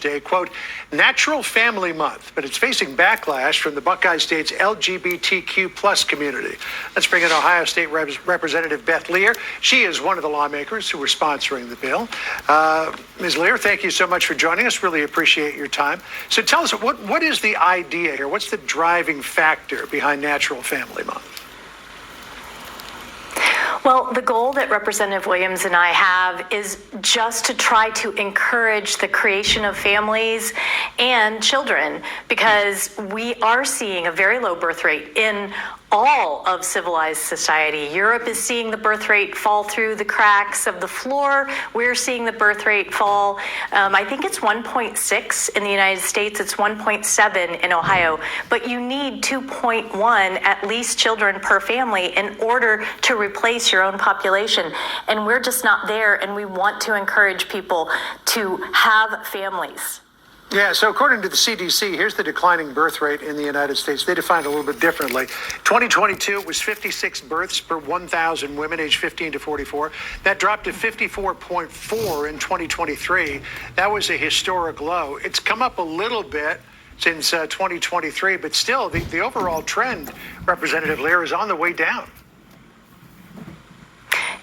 Day, quote, Natural Family Month, but it's facing backlash from the Buckeye State's LGBTQ plus community. Let's bring in Ohio State Representative Beth Lear. She is one of the lawmakers who are sponsoring the bill. Ms. Lear, thank you so much for joining us. Really appreciate your time. So tell us, what is the idea here? What's the driving factor behind Natural Family Month? Well, the goal that Representative Williams and I have is just to try to encourage the creation of families and children, because we are seeing a very low birth rate in all of civilized society. Europe is seeing the birth rate fall through the cracks of the floor. We're seeing the birth rate fall. I think it's 1.6 in the United States. It's 1.7 in Ohio. But you need 2.1 at least children per family in order to replace your own population. And we're just not there. And we want to encourage people to have families. Yeah, so according to the CDC, here's the declining birth rate in the United States. They define it a little bit differently. 2022, it was 56 births per 1,000 women aged 15 to 44. That dropped to 54.4 in 2023. That was a historic low. It's come up a little bit since 2023, but still, the overall trend, Representative Lear, is on the way down.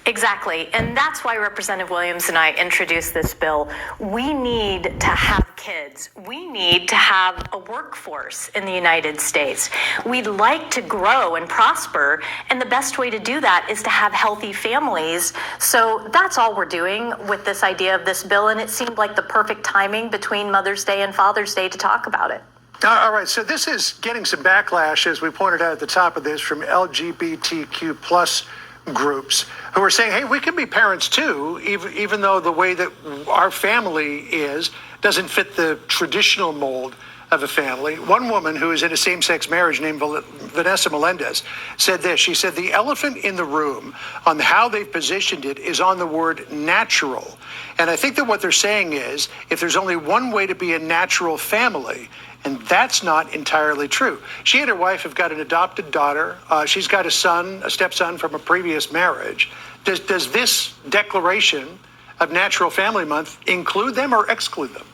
Exactly. And that's why Representative Williams and I introduced this bill. We need to have kids. We need to have a workforce in the United States. We'd like to grow and prosper, and the best way to do that is to have healthy families. So that's all we're doing with this idea of this bill, and it seemed like the perfect timing between Mother's Day and Father's Day to talk about it. All right, so this is getting some backlash, as we pointed out at the top of this, from LGBTQ plus groups who are saying, hey, we can be parents too, even though the way that our family is doesn't fit the traditional mold of a family. One woman who is in a same-sex marriage named Vanessa Melendez said this. She said, the elephant in the room on how they've positioned it is on the word natural. And I think that what they're saying is, if there's only one way to be a natural family, and that's not entirely true. She and her wife have got an adopted daughter. She's got a son, a stepson from a previous marriage. Does this declaration of Natural Family Month include them or exclude them?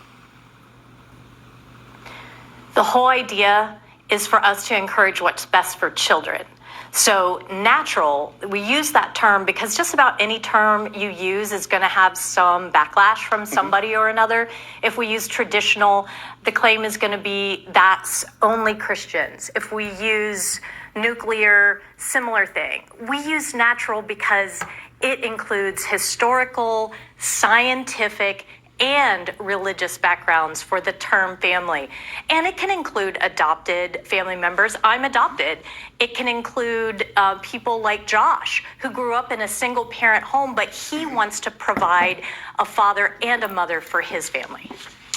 The whole idea is for us to encourage what's best for children. So natural, we use that term because just about any term you use is going to have some backlash from somebody or another. If we use traditional, the claim is going to be that's only Christians. If we use nuclear, similar thing. We use natural because it includes historical, scientific, and religious backgrounds for the term family. And it can include adopted family members. I'm adopted. It can include people like Josh, who grew up in a single parent home, but he wants to provide a father and a mother for his family.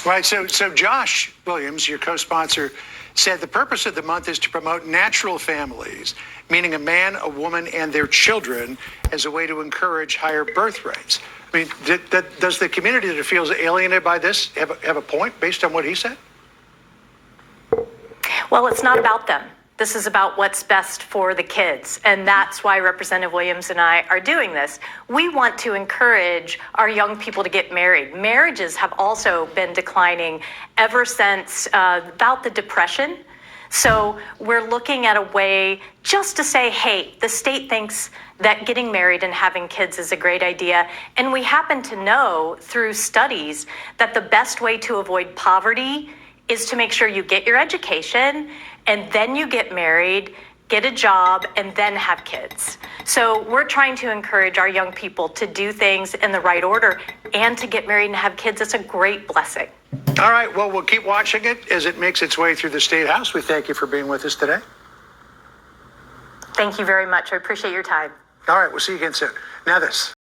Right, so Josh Williams, your co-sponsor, said the purpose of the month is to promote natural families, meaning a man, a woman, and their children, as a way to encourage higher birth rates. I mean, does the community that feels alienated by this have a point based on what he said? Well, it's not about them. This is about what's best for the kids. And that's why Representative Williams and I are doing this. We want to encourage our young people to get married. Marriages have also been declining ever since about the Depression. So we're looking at a way just to say, hey, the state thinks that getting married and having kids is a great idea. And we happen to know through studies that the best way to avoid poverty is to make sure you get your education and then you get married, get a job, and then have kids. So we're trying to encourage our young people to do things in the right order and to get married and have kids. It's a great blessing. All right, well, we'll keep watching it as it makes its way through the State House. We thank you for being with us today. Thank you very much. I appreciate your time. All right, we'll see you again soon. Now this.